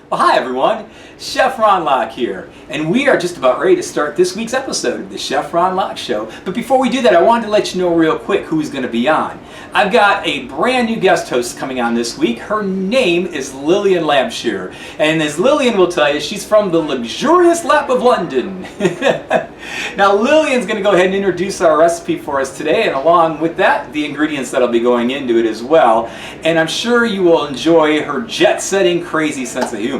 Well, hi everyone, Chef Ron Locke here, and we are just about ready to start this week's episode of the Chef Ron Locke Show. But before we do that, I wanted to let you know real quick who's going to be on. I've got a brand new guest host coming on this week. Her name is Lillian Lampshire, and as Lillian will tell you, she's from the luxurious lap of London. Now Lillian's going to go ahead and introduce our recipe for us today, and along with that, the ingredients that'll be going into it as well. And I'm sure you will enjoy her jet-setting, crazy sense of humor.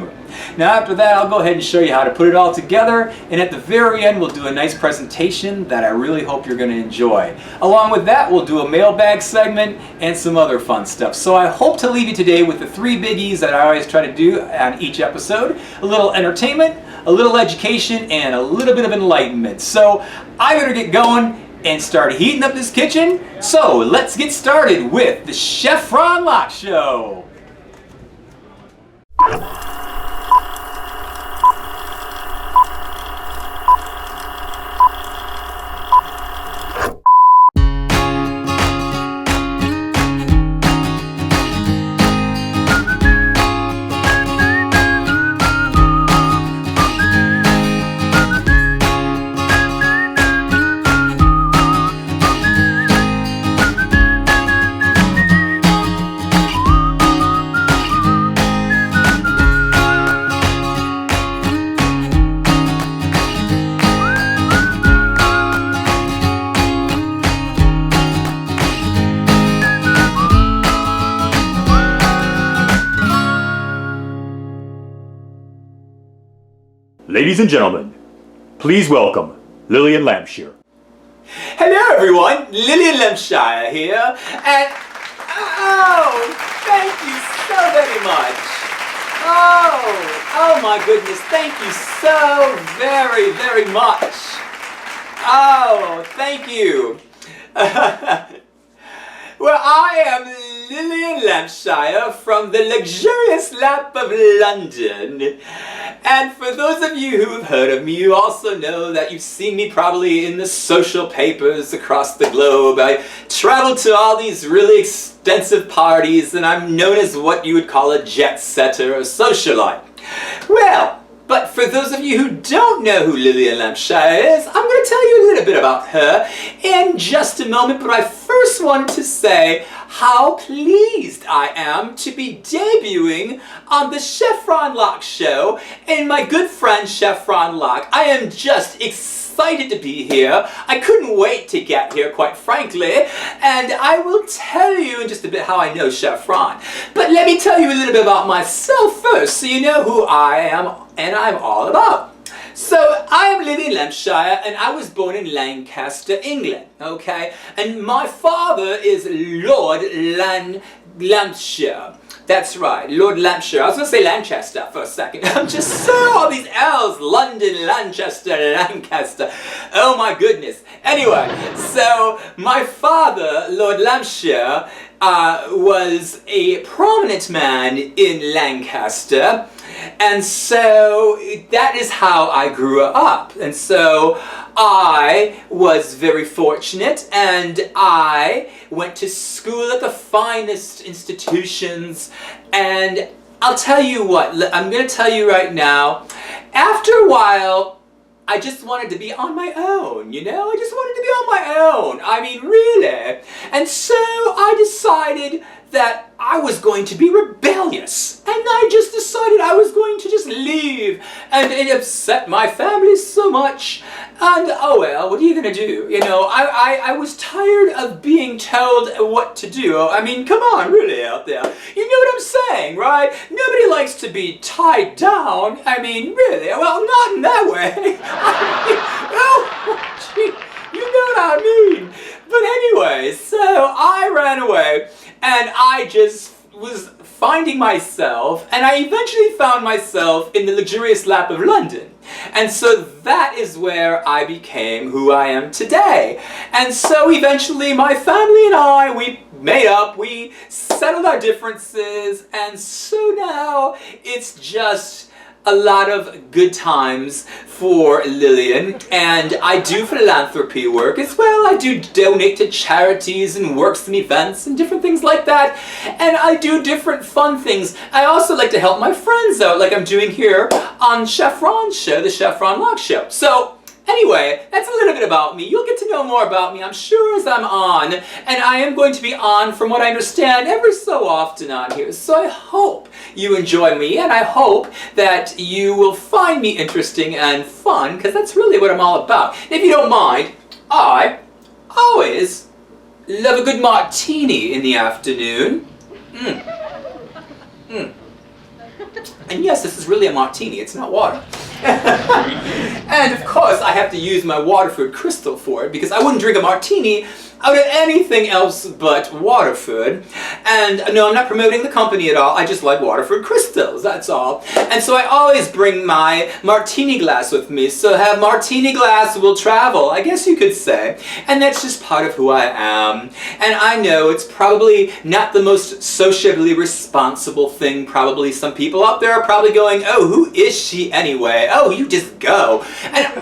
Now after that, I'll go ahead and show you how to put it all together, and at the very end we'll do a nice presentation that I really hope you're going to enjoy. Along with that, we'll do a mailbag segment and some other fun stuff. So I hope to leave you today with the three biggies that I always try to do on each episode: a little entertainment, a little education, and a little bit of enlightenment. So I better get going and start heating up this kitchen. So let's get started with the Chef Ron Locke Show. Ladies and gentlemen, please welcome Lillian Lampshire. Hello everyone, Lillian Lampshire here, and thank you so very much. Oh my goodness, thank you so very, very much. Oh, thank you. Well, I am Lillian Lampshire from the luxurious lap of London. And for those of you who have heard of me, you also know that you've seen me probably in the social papers across the globe. I travel to all these really extensive parties, and I'm known as what you would call a jet setter or socialite. Well, but for those of you who don't know who Lillian Lampshire is, I'm going to tell you a little bit about her in just a moment, but I first wanted to say how pleased I am to be debuting on the Chef Ron Locke Show and my good friend Chef Ron Locke. I am just excited to be here. I couldn't wait to get here, quite frankly, and I will tell you in just a bit how I know Chef Ron. But let me tell you a little bit about myself first, so you know who I am and I'm all about. So, I am Lillian Lampshire, and I was born in Lancaster, England, okay? And my father is Lord Lampshire. That's right, Lord Lampshire. I was going to say Lancaster for a second. I'm just so all these L's. London, Lancaster, Lancaster. Oh my goodness. Anyway, so my father, Lord Lampshire, was a prominent man in Lancaster. And so that is how I grew up. And so I was very fortunate, and I went to school at the finest institutions. And I'll tell you what, I'm going to tell you right now, after a while, I just wanted to be on my own, you know? I just wanted to be on my own. I mean, really. And so I decided that I was going to be rebellious. And I just decided I was going to just leave. And it upset my family so much. And oh well, what are you gonna do? You know, I was tired of being told what to do. I mean, come on, really out there. You know what I'm saying, right? Nobody likes to be tied down. I mean, really. Well, not in that way. Oh, gee, you know what I mean. But anyway, so I ran away, and I just was finding myself, and I eventually found myself in the luxurious lap of London. And so that is where I became who I am today. And so eventually my family and I, we made up, we settled our differences, and so now it's just a lot of good times for Lillian, and I do philanthropy work as well. I do donate to charities and works and events and different things like that, and I do different fun things. I also like to help my friends out, like I'm doing here on Chef Ron's show, the Chef Ron Log Show. So anyway, that's a little bit about me. You'll get to know more about me, I'm sure, as I'm on. And I am going to be on, from what I understand, every so often on here. So I hope you enjoy me, and I hope that you will find me interesting and fun, because that's really what I'm all about. And if you don't mind, I always love a good martini in the afternoon. And yes, this is really a martini, it's not water. And of course, I have to use my Waterford crystal for it, because I wouldn't drink a martini out of anything else but Waterford. And no, I'm not promoting the company at all, I just like Waterford crystals, that's all. And so I always bring my martini glass with me, so have martini glass will travel, I guess you could say. And that's just part of who I am. And I know it's probably not the most socially responsible thing. Probably some people out there are probably going, oh, who is she anyway? Oh, you just go. And,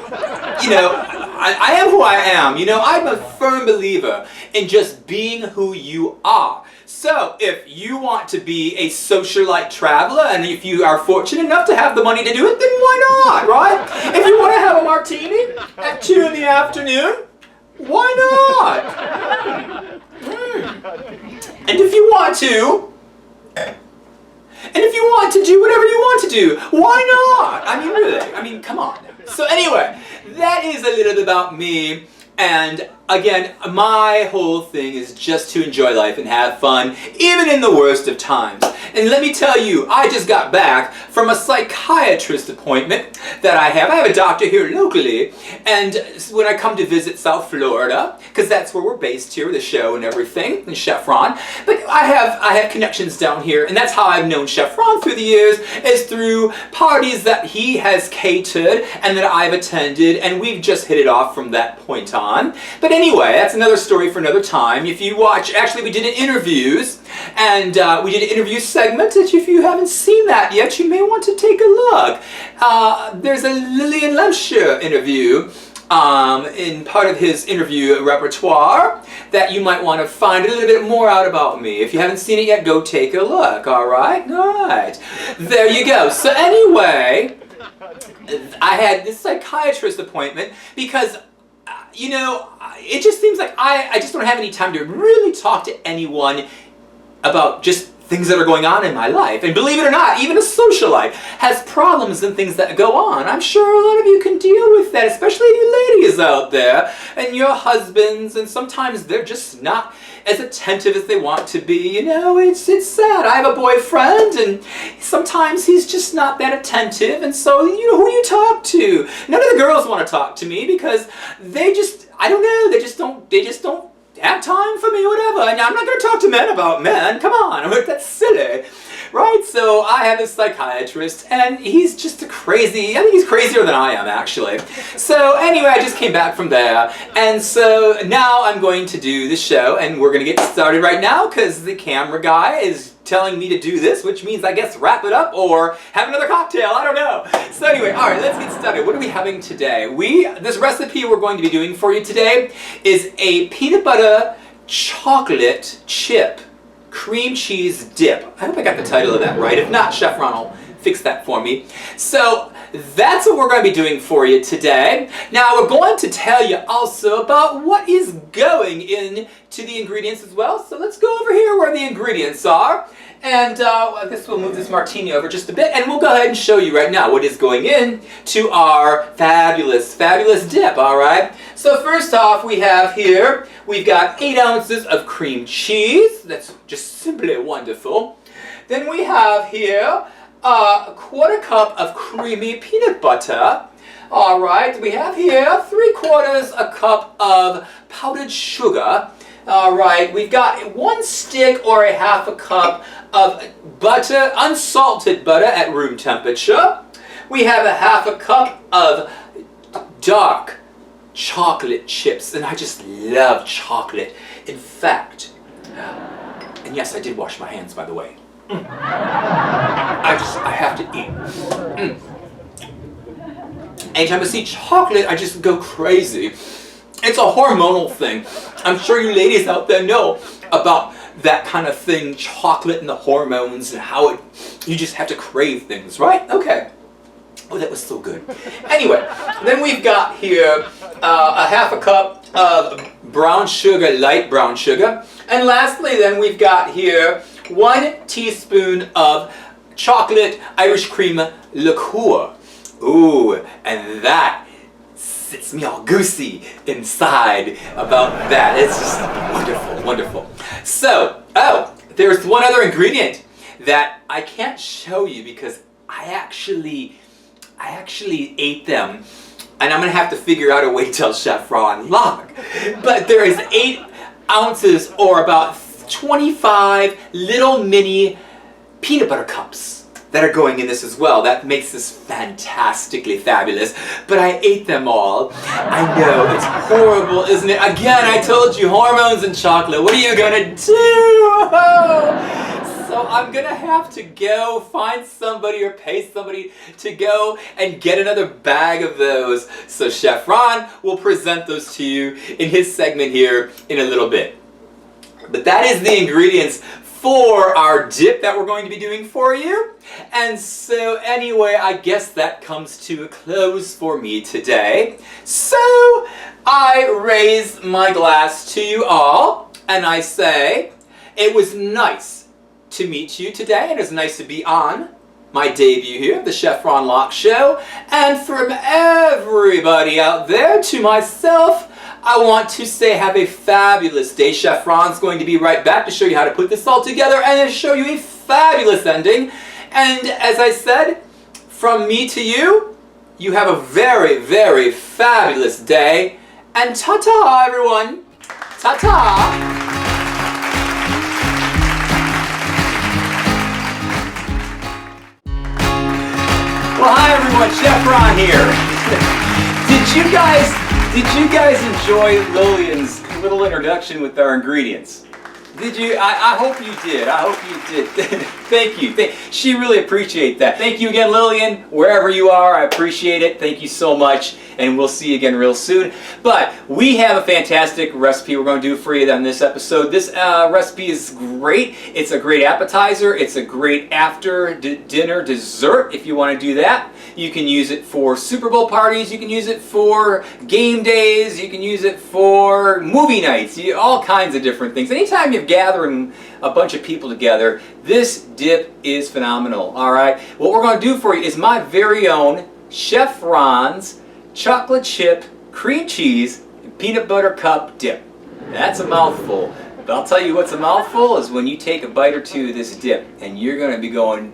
you know, I am who I am. You know, I'm a firm believer in just being who you are. So, if you want to be a socialite traveler, and if you are fortunate enough to have the money to do it, then why not, right? If you want to have a martini at 2 in the afternoon, why not? And if you want to, do whatever you want to do, why not? I mean, really, I mean, come on. So anyway, that is a little bit about me. And again, my whole thing is just to enjoy life and have fun, even in the worst of times. And let me tell you, I just got back from a psychiatrist appointment that I have. I have a doctor here locally, and when I come to visit South Florida, because that's where we're based here, the show and everything, and Chef Ron, but I have connections down here, and that's how I've known Chef Ron through the years, is through parties that he has catered and that I've attended, and we've just hit it off from that point on. But anyway, that's another story for another time. If you watch, actually we did interviews, and we did an interview segment that if you haven't seen that yet, you may want to take a look. There's a Lillian Lampshire interview in part of his interview repertoire that you might want to find a little bit more out about me. If you haven't seen it yet, go take a look, alright? Alright. There you go. So anyway, I had this psychiatrist appointment because you know, it just seems like I just don't have any time to really talk to anyone about just things that are going on in my life. And believe it or not, even a socialite has problems and things that go on. I'm sure a lot of you can deal with that, especially you ladies out there and your husbands, and sometimes they're just not as attentive as they want to be. You know, it's sad. I have a boyfriend, and sometimes he's just not that attentive, and so, you know, who do you talk to? None of the girls want to talk to me because they just, I don't know, they just don't have time for me, whatever. And I'm not going to talk to men about men. Come on, that's silly. Right? So I have a psychiatrist, and he's just a crazy, I think he's crazier than I am, actually. So anyway, I just came back from there, and so now I'm going to do the show, and we're going to get started right now, because the camera guy is telling me to do this, which means I guess wrap it up or have another cocktail, I don't know. So anyway, alright, let's get started. What are we having today? This recipe we're going to be doing for you today is a peanut butter chocolate chip cream cheese dip. I hope I got the title of that right. If not, Chef Ron will fix that for me. So that's what we're going to be doing for you today. Now we're going to tell you also about what is going into the ingredients as well. So let's go over here where the ingredients are. And I guess we'll move this martini over just a bit, and we'll go ahead and show you right now what is going in to our fabulous, fabulous dip, all right? So first off, we have here, we've got 8 ounces of cream cheese. That's just simply wonderful. Then we have here a 1/4 cup of creamy peanut butter. All right, we have here 3/4 cup of powdered sugar. All right, we've got 1 stick or 1/2 cup of butter, unsalted butter at room temperature. We have 1/2 cup of dark chocolate chips, and I just love chocolate. In fact, and yes, I did wash my hands, by the way. I have to eat. Anytime I see chocolate, I just go crazy. It's a hormonal thing. I'm sure you ladies out there know about that kind of thing, chocolate and the hormones and how you just have to crave things, right? Okay. Oh, that was so good. Anyway, then we've got here a half a cup of brown sugar, light brown sugar. And lastly, then we've got here 1 teaspoon of chocolate Irish cream liqueur. Ooh, and that sits me all goosey inside about that. It's just wonderful, wonderful. So, there's one other ingredient that I can't show you because I actually ate them, and I'm gonna have to figure out a way to tell Chef Ron log. But there is 8 ounces or about 25 little mini peanut butter cups that are going in this as well. That makes this fantastically fabulous. But I ate them all. I know, it's horrible, isn't it? Again, I told you, hormones and chocolate. What are you gonna do? So I'm gonna have to go find somebody or pay somebody to go and get another bag of those. So Chef Ron will present those to you in his segment here in a little bit. But that is the ingredients for our dip that we're going to be doing for you. And so anyway, I guess that comes to a close for me today. So I raise my glass to you all and I say, it was nice to meet you today. It is nice to be on my debut here, the Chef Ron Locke Show. And from everybody out there to myself, I want to say have a fabulous day. Chef Ron's going to be right back to show you how to put this all together and then show you a fabulous ending. And as I said, from me to you, you have a very, very fabulous day. And ta-ta, everyone. Ta-ta. Well, hi everyone, Chef Ron here. Did you guys enjoy Lillian's little introduction with our ingredients? Did you? I hope you did. I hope you did. Thank you. She really appreciates that. Thank you again, Lillian. Wherever you are, I appreciate it. Thank you so much. And we'll see you again real soon. But we have a fantastic recipe we're going to do for you on this episode. This recipe is great. It's a great appetizer. It's a great after dinner dessert if you want to do that. You can use it for Super Bowl parties. You can use it for game days. You can use it for movie nights. All kinds of different things. Anytime you're gathering a bunch of people together, this dip is phenomenal. All right. What we're going to do for you is my very own Chef Ron's chocolate chip, cream cheese, and peanut butter cup dip. That's a mouthful. But I'll tell you what's a mouthful is when you take a bite or two of this dip and you're going to be going,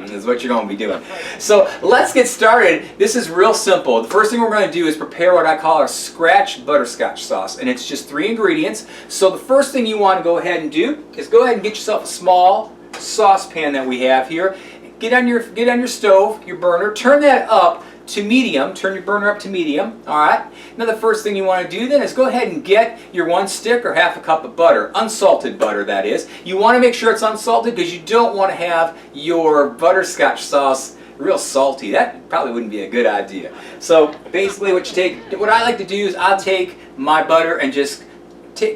is what you're going to be doing. So let's get started. This is real simple. The first thing we're going to do is prepare what I call our scratch butterscotch sauce. And it's just 3 ingredients. So the first thing you want to go ahead and do is go ahead and get yourself a small saucepan that we have here. Get on your stove, your burner, turn that up to medium. Turn your burner up to medium. Alright. Now the first thing you want to do then is go ahead and get your 1 stick or half a cup of butter. Unsalted butter, that is. You want to make sure it's unsalted because you don't want to have your butterscotch sauce real salty. That probably wouldn't be a good idea. So basically what I like to do is I'll take my butter and just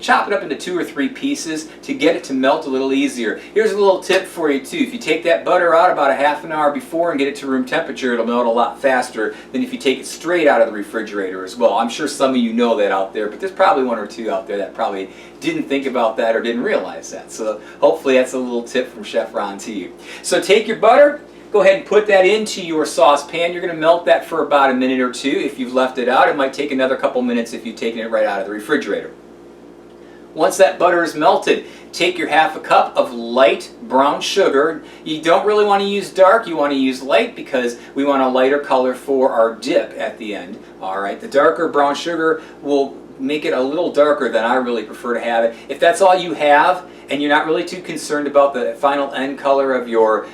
chop it up into 2 or 3 pieces to get it to melt a little easier. Here's a little tip for you too. If you take that butter out about a half an hour before and get it to room temperature, it'll melt a lot faster than if you take it straight out of the refrigerator as well. I'm sure some of you know that out there, but there's probably 1 or 2 out there that probably didn't think about that or didn't realize that. So hopefully that's a little tip from Chef Ron to you. So take your butter, go ahead and put that into your saucepan. You're going to melt that for about a minute or 2. If you've left it out, it might take another couple minutes if you've taken it right out of the refrigerator. Once that butter is melted, take your half a cup of light brown sugar. You don't really want to use dark, you want to use light because we want a lighter color for our dip at the end. Alright, the darker brown sugar will make it a little darker than I really prefer to have it. If that's all you have and you're not really too concerned about the final end color of your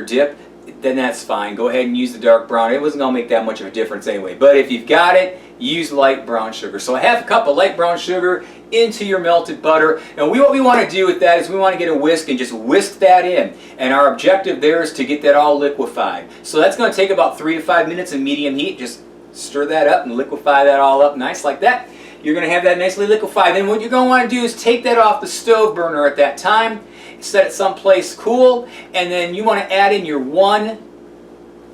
dip, then that's fine. Go ahead and use the dark brown. It wasn't going to make that much of a difference anyway. But if you've got it, use light brown sugar. So a half a cup of light brown sugar into your melted butter. And what we want to do with that is we want to get a whisk and just whisk that in. And our objective there is to get that all liquefied. So that's going to take about 3 to 5 minutes in medium heat. Just stir that up and liquefy that all up nice like that. You're going to have that nicely liquefied. Then what you're going to want to do is take that off the stove burner at that time, set it someplace cool, and then you want to add in your 1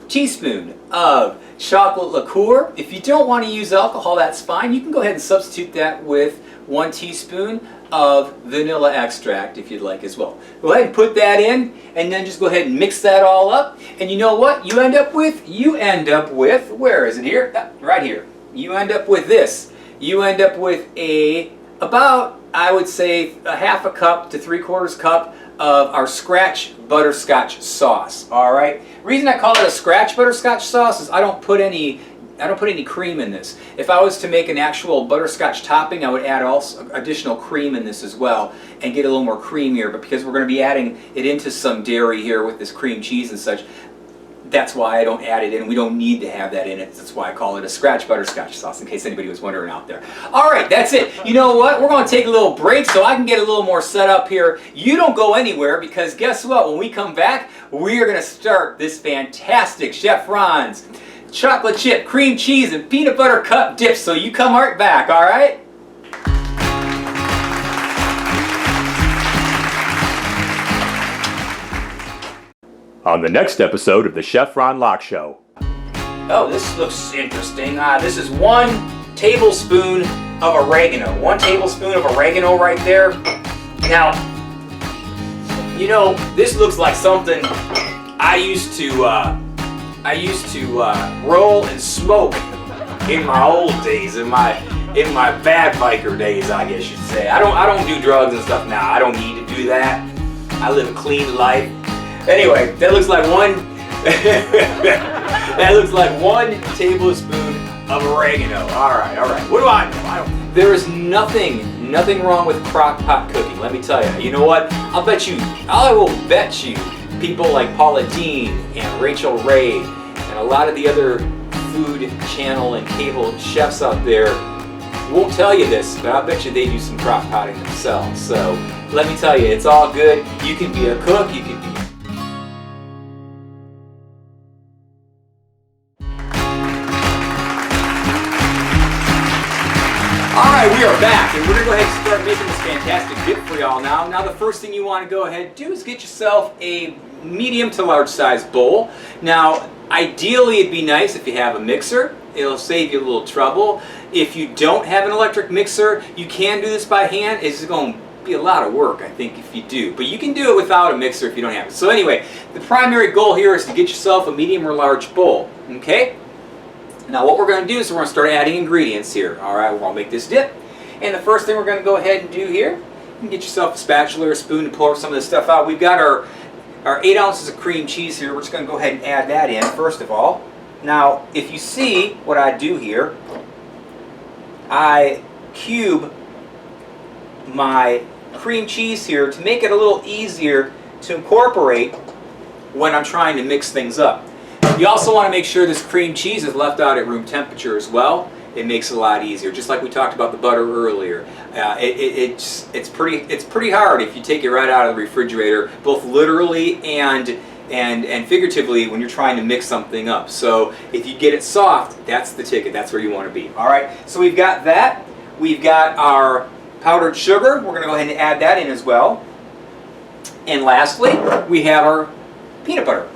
teaspoon of chocolate liqueur. If you don't want to use alcohol, that's fine. You can go ahead and substitute that with 1 teaspoon of vanilla extract if you'd like as well. Go ahead and put that in, and then just go ahead and mix that all up. And you know what you end up with? You end up with, where is it here? Right here. You end up with this. You end up with about, I would say, a half a cup to 3/4 cup of our scratch butterscotch sauce. All right. Reason I call it a scratch butterscotch sauce is I don't put any cream in this. If I was to make an actual butterscotch topping, I would add also additional cream in this as well and get a little more creamier. But because we're going to be adding it into some dairy here with this cream cheese and such, that's why I don't add it in. We don't need to have that in it. That's why I call it a scratch butterscotch sauce, in case anybody was wondering out there. All right, that's it. You know what? We're going to take a little break so I can get a little more set up here. You don't go anywhere, because guess what? When we come back, we are going to start this fantastic Chef Ron's chocolate chip, cream cheese, and peanut butter cup dip. So you come right back, all right? On the next episode of the Chef Ron Locke Show. Oh, this looks interesting. This is 1 tablespoon of oregano. 1 tablespoon of oregano right there. Now, you know, this looks like something I used to roll and smoke in my old days, in my bad biker days, I guess you'd say. I don't do drugs and stuff now. I don't need to do that. I live a clean life. Anyway, that looks like 1 that looks like 1 tablespoon of oregano. All right. What do I know? There is nothing wrong with Crockpot cooking. Let me tell you. You know what? I will bet you, people like Paula Deen and Rachel Ray and a lot of the other food channel and cable chefs out there won't tell you this, but I bet you they do some crock potting themselves. So let me tell you, it's all good. You can be a cook. You can be Alright, we are back, and we're going to go ahead and start making this fantastic dip for y'all now. Now the first thing you want to go ahead and do is get yourself a medium to large size bowl. Now, ideally it'd be nice if you have a mixer. It'll save you a little trouble. If you don't have an electric mixer, you can do this by hand. It's going to be a lot of work, I think, if you do. But you can do it without a mixer if you don't have it. So anyway, the primary goal here is to get yourself a medium or large bowl, okay? Now what we're going to do is we're going to start adding ingredients here. Alright, we're going to make this dip. And the first thing we're going to go ahead and do here, you can get yourself a spatula or a spoon to pour some of this stuff out. We've got our 8 ounces of cream cheese here. We're just going to go ahead and add that in first of all. Now, if you see what I do here, I cube my cream cheese here to make it a little easier to incorporate when I'm trying to mix things up. You also want to make sure this cream cheese is left out at room temperature as well. It makes it a lot easier. Just like we talked about the butter earlier. It's pretty hard if you take it right out of the refrigerator, both literally and figuratively when you're trying to mix something up. So if you get it soft, that's the ticket. That's where you want to be. All right. So we've got that. We've got our powdered sugar. We're going to go ahead and add that in as well. And lastly, we have our peanut butter.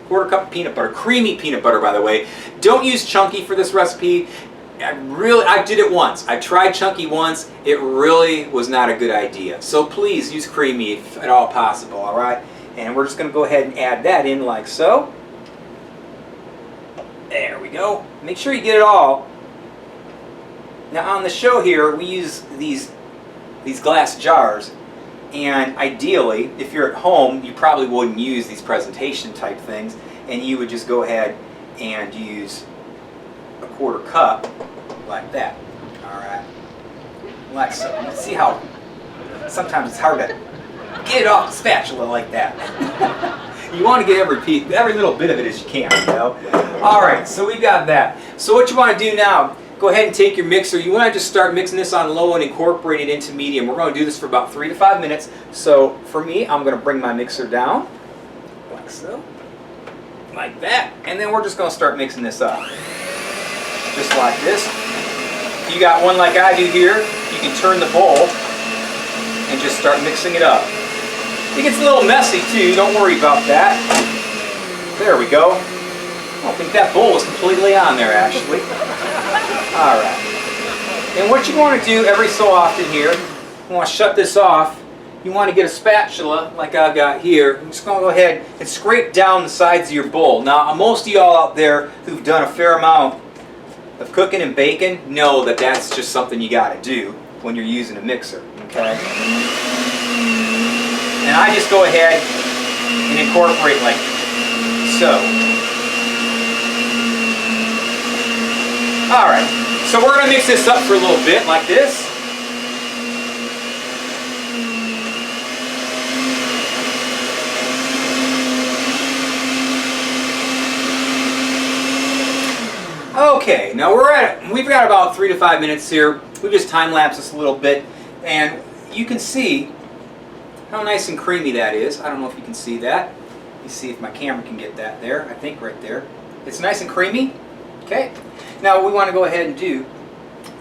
1/4 cup of peanut butter, creamy peanut butter, by the way. Don't use chunky for this recipe. I did it once. I tried chunky once. It really was not a good idea. So please use creamy if at all possible, all right? And we're just going to go ahead and add that in like so. There we go. Make sure you get it all. Now on the show here, we use these glass jars. And ideally, if you're at home, you probably wouldn't use these presentation type things, and you would just go ahead and use a 1/4 cup like that. All right, like so. You see how sometimes it's hard to get it off the spatula like that. You want to get every little bit of it as you can, you know. All right, so we've got that. So what you want to do now? go ahead and take your mixer. You want to just start mixing this on low and incorporate it into medium. We're going to do this for about 3 to 5 minutes. So for me, I'm going to bring my mixer down, like so, like that. And then we're just going to start mixing this up. Just like this. If you got one like I do here, you can turn the bowl and just start mixing it up. It gets a little messy too, don't worry about that. There we go. I don't think that bowl was completely on there actually. Alright. And what you want to do every so often here, you want to shut this off, you want to get a spatula like I've got here. I'm just going to go ahead and scrape down the sides of your bowl. Now most of y'all out there who've done a fair amount of cooking and baking know that that's just something you got to do when you're using a mixer. Okay? And I just go ahead and incorporate like so. Alright, so we're going to mix this up for a little bit like this. Okay, now we've got about 3 to 5 minutes here. We've just time-lapsed this a little bit, and you can see how nice and creamy that is. I don't know if you can see that. Let me see if my camera can get that there. I think right there. It's nice and creamy. Okay. Now what we want to go ahead and do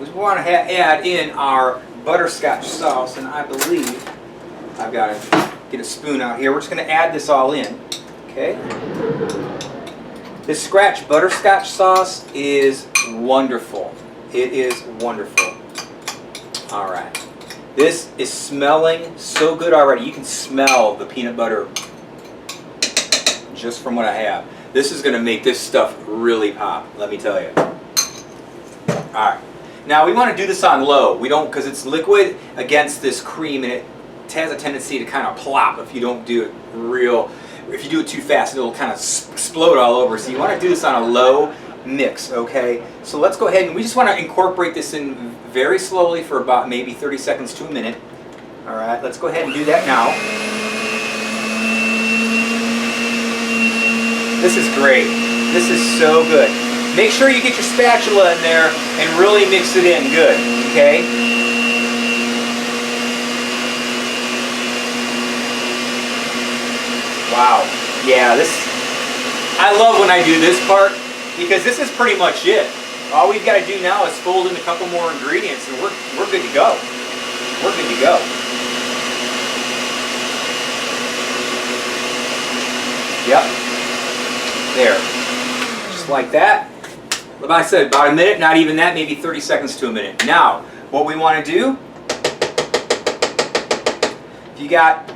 is we want to add in our butterscotch sauce, and I believe I've got to get a spoon out here. We're just going to add this all in. Okay. This scratch butterscotch sauce is wonderful. It is wonderful. All right. This is smelling so good already. You can smell the peanut butter just from what I have. This is going to make this stuff really pop, let me tell you. Alright. Now we want to do this on low. We don't, because it's liquid against this cream, and it has a tendency to kind of plop if you don't do it if you do it too fast, it'll kind of explode all over. So you want to do this on a low mix, okay? So let's go ahead and we just want to incorporate this in very slowly for about maybe 30 seconds to a minute. Alright, let's go ahead and do that now. This is great. This is so good. Make sure you get your spatula in there and really mix it in good, okay? Wow. Yeah, I love when I do this part because this is pretty much it. All we've got to do now is fold in a couple more ingredients and we're good to go. We're good to go. Yep. There. Just like that. Like I said, about a minute, not even that, maybe 30 seconds to a minute. Now, what we want to do, if you got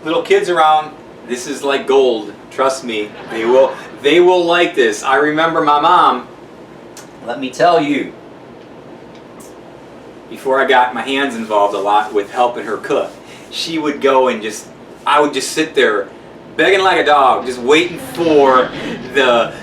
little kids around, this is like gold. Trust me, they will like this. I remember my mom, let me tell you, before I got my hands involved a lot with helping her cook, she would go and I would just sit there begging like a dog, just waiting for the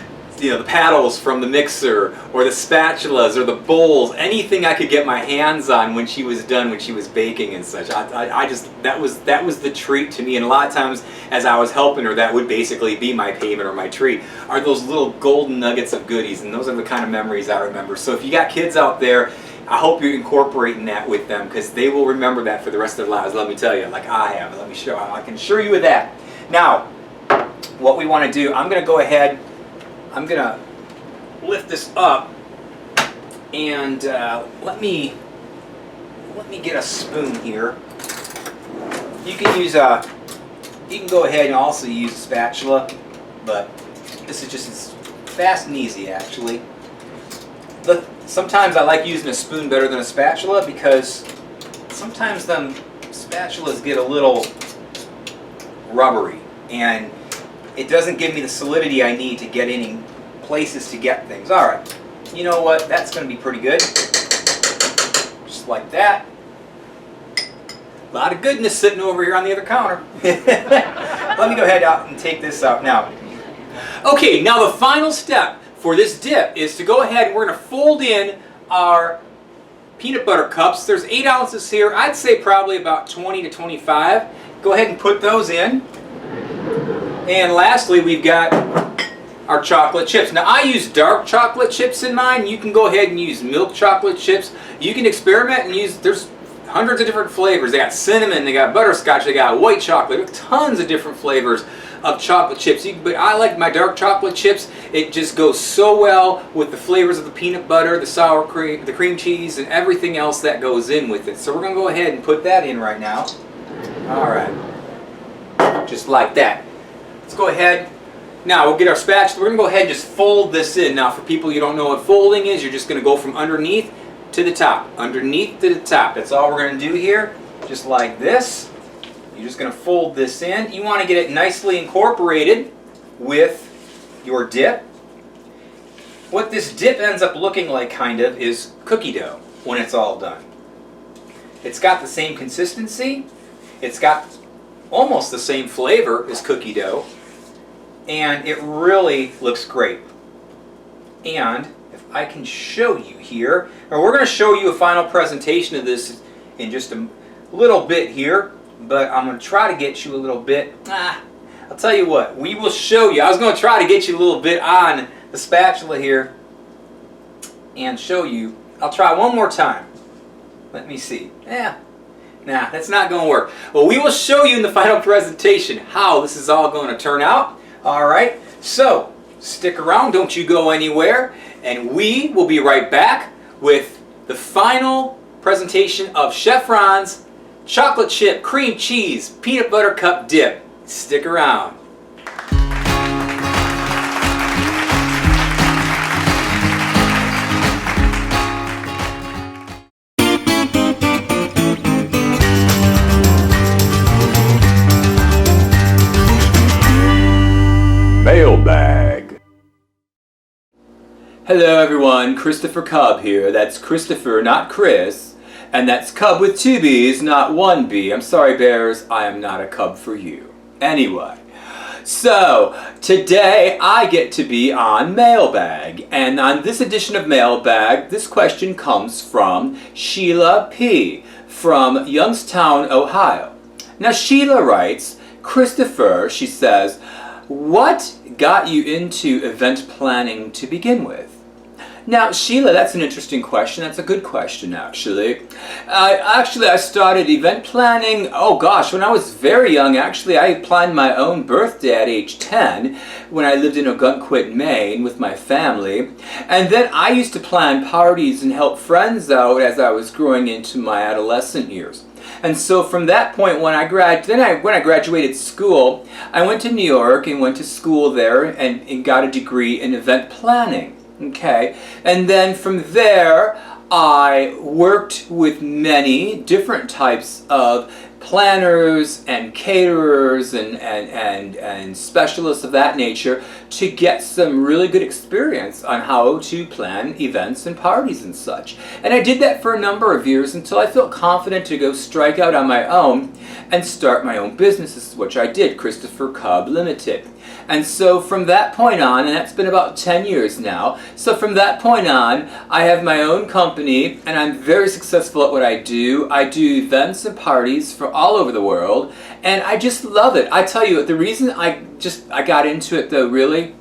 paddles from the mixer or the spatulas or the bowls, anything I could get my hands on when she was done, when she was baking and such. That was the treat to me. And a lot of times as I was helping her, that would basically be my payment or my treat, are those little golden nuggets of goodies. And those are the kind of memories I remember. So if you got kids out there, I hope you're incorporating that with them, because they will remember that for the rest of their lives, let me tell you, like I have. I can assure you of that. Now, what we want to do, I'm going to go ahead, I'm going to lift this up, and let me get a spoon here. You can go ahead and also use a spatula, but this is just as fast and easy actually. Sometimes I like using a spoon better than a spatula because sometimes them spatulas get a little rubbery and it doesn't give me the solidity I need to get any places to get things. Alright, you know what, that's going to be pretty good. Just like that. A lot of goodness sitting over here on the other counter. Let me go ahead out and take this out now. Okay, now the final step for this dip is to go ahead and we're going to fold in our peanut butter cups. There's 8 ounces here. I'd say probably about 20 to 25. Go ahead and put those in. And lastly, we've got our chocolate chips. Now I use dark chocolate chips in mine. You can go ahead and use milk chocolate chips. You can experiment and use, there's hundreds of different flavors. They got cinnamon, they got butterscotch, they got white chocolate, tons of different flavors of chocolate chips. But I like my dark chocolate chips. It just goes so well with the flavors of the peanut butter, the sour cream, the cream cheese, and everything else that goes in with it. So we're going to go ahead and put that in right now. All right. Just like that. Let's go ahead. Now we'll get our spatula. We're going to go ahead and just fold this in. Now for people you don't know what folding is, you're just going to go from underneath to the top. Underneath to the top. That's all we're going to do here. Just like this. You're just going to fold this in. You want to get it nicely incorporated with your dip. What this dip ends up looking like kind of is cookie dough when it's all done. It's got the same consistency. It's got almost the same flavor as cookie dough. And it really looks great. And if I can show you here, or we're going to show you a final presentation of this in just a little bit here, but I'm going to try to get you a little bit, I'll tell you what, we will show you. I was going to try to get you a little bit on the spatula here and show you. I'll try one more time. Let me see. Nah, that's not going to work. Well, we will show you in the final presentation how this is all going to turn out. All right, so stick around, don't you go anywhere, and we will be right back with the final presentation of Chef Ron's chocolate chip, cream cheese, peanut butter cup dip. Stick around. Mailbag. Hello everyone, Christopher Cub here. That's Christopher, not Chris. And that's Cub with 2 B's, not 1 B. I'm sorry, Bears, I am not a Cub for you. Anyway, so today I get to be on Mailbag. And on this edition of Mailbag, this question comes from Sheila P. from Youngstown, Ohio. Now Sheila writes, Christopher, she says, what got you into event planning to begin with? Now, Sheila, that's an interesting question. That's a good question, actually. I started event planning, oh gosh, when I was very young. Actually, I planned my own birthday at age 10 when I lived in Ogunquit, Maine with my family. And then I used to plan parties and help friends out as I was growing into my adolescent years. And so from that point, when I graduated school, I went to New York and went to school there and got a degree in event planning. Okay, and then from there I worked with many different types of planners and caterers and specialists of that nature to get some really good experience on how to plan events and parties and such. And I did that for a number of years until I felt confident to go strike out on my own and start my own businesses, which I did, Christopher Cub Limited. And so from that point on, and that's been about 10 years now, so from that point on, I have my own company and I'm very successful at what I do. I do events and parties for all over the world, and I just love it. I tell you, the reason I got into it though, really,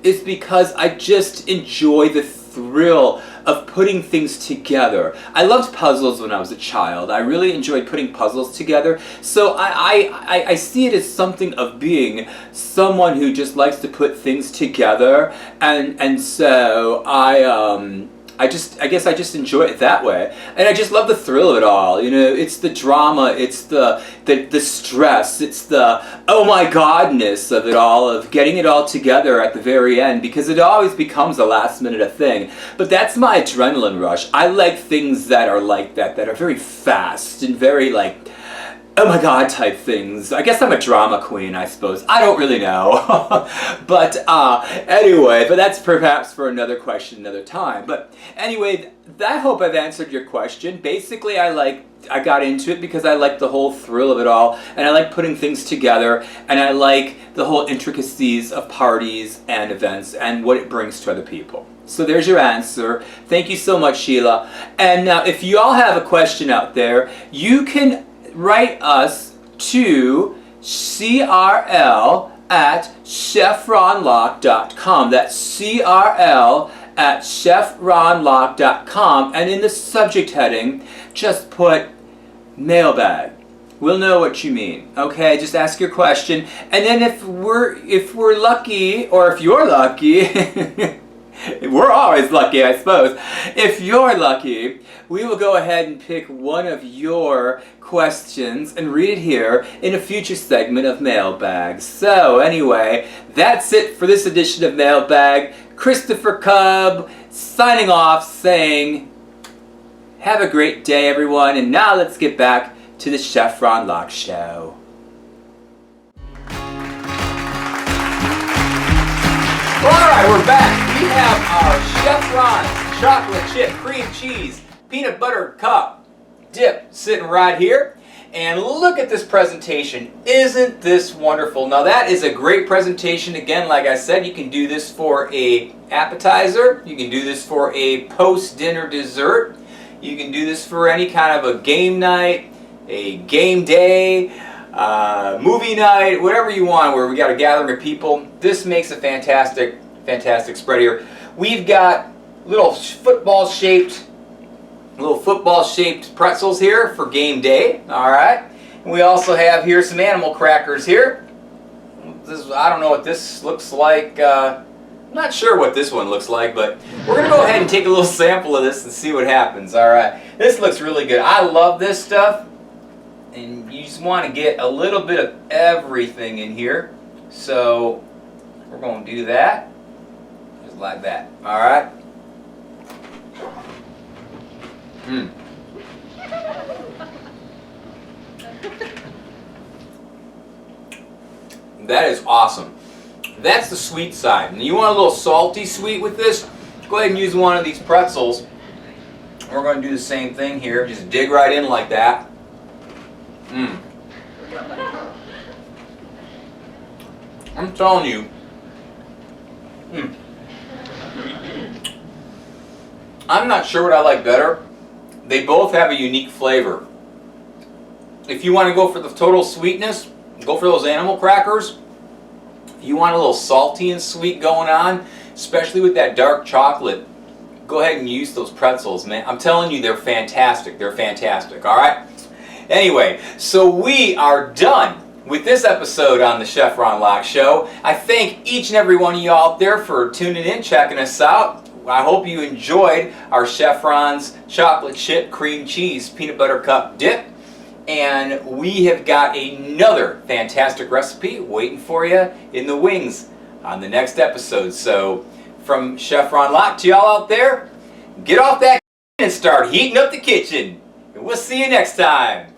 is because I just enjoy the thrill of putting things together. I loved puzzles when I was a child. I really enjoyed putting puzzles together. So I see it as something of being someone who just likes to put things together, and so I guess I just enjoy it that way, and I just love the thrill of it all. You know, it's the drama, it's the stress, it's the oh my godness of it all, of getting it all together at the very end, because it always becomes a last minute thing. But that's my adrenaline rush. I like things that are like that are very fast and very like, oh my god type things. I guess I'm a drama queen, I suppose. I don't really know. But anyway, but that's perhaps for another question another time. But anyway, I hope I've answered your question. Basically, I got into it because I like the whole thrill of it all, and I like putting things together, and I like the whole intricacies of parties and events and what it brings to other people. So there's your answer. Thank you so much, Sheila. And now, if you all have a question out there, you can write us to CRL at chefronlock.com. That's CRL at chefronlock.com, and in the subject heading, just put mailbag. We'll know what you mean. Okay, just ask your question, and then if we're lucky, or if you're lucky, we're always lucky, I suppose. If you're lucky, we will go ahead and pick one of your questions and read it here in a future segment of Mailbag. So anyway, that's it for this edition of Mailbag. Christopher Cub signing off, saying, have a great day, everyone, and now let's get back to the Chef Ron Lock Show. Alright, we're back. We have our Chef Ron's chocolate chip cream cheese peanut butter cup dip sitting right here. And look at this presentation. Isn't this wonderful? Now that is a great presentation. Again, like I said, you can do this for an appetizer. You can do this for a post-dinner dessert. You can do this for any kind of a game night, a game day, movie night, whatever you want, where we got a gathering of people. This makes a fantastic, fantastic spread here. We've got little football shaped pretzels here for game day. All right. We also have here some animal crackers here. I don't know what this looks like. I'm not sure what this one looks like, but we're gonna go ahead and take a little sample of this and see what happens. All right. This looks really good. I love this stuff. And you just want to get a little bit of everything in here. So we're going to do that. Just like that. Alright? That is awesome. That's the sweet side. And you want a little salty sweet with this? Go ahead and use one of these pretzels. We're going to do the same thing here. Just dig right in like that. I'm telling you. I'm not sure what I like better. They both have a unique flavor. If you want to go for the total sweetness, go for those animal crackers. If you want a little salty and sweet going on, especially with that dark chocolate, go ahead and use those pretzels, man. I'm telling you, they're fantastic. They're fantastic, all right? Anyway, so we are done with this episode on the Chef Ron Lock Show. I thank each and every one of you out there for tuning in, checking us out. I hope you enjoyed our Chef Ron's chocolate chip cream cheese peanut butter cup dip. And we have got another fantastic recipe waiting for you in the wings on the next episode. So from Chef Ron Lock to y'all out there, get off that and start heating up the kitchen. And we'll see you next time.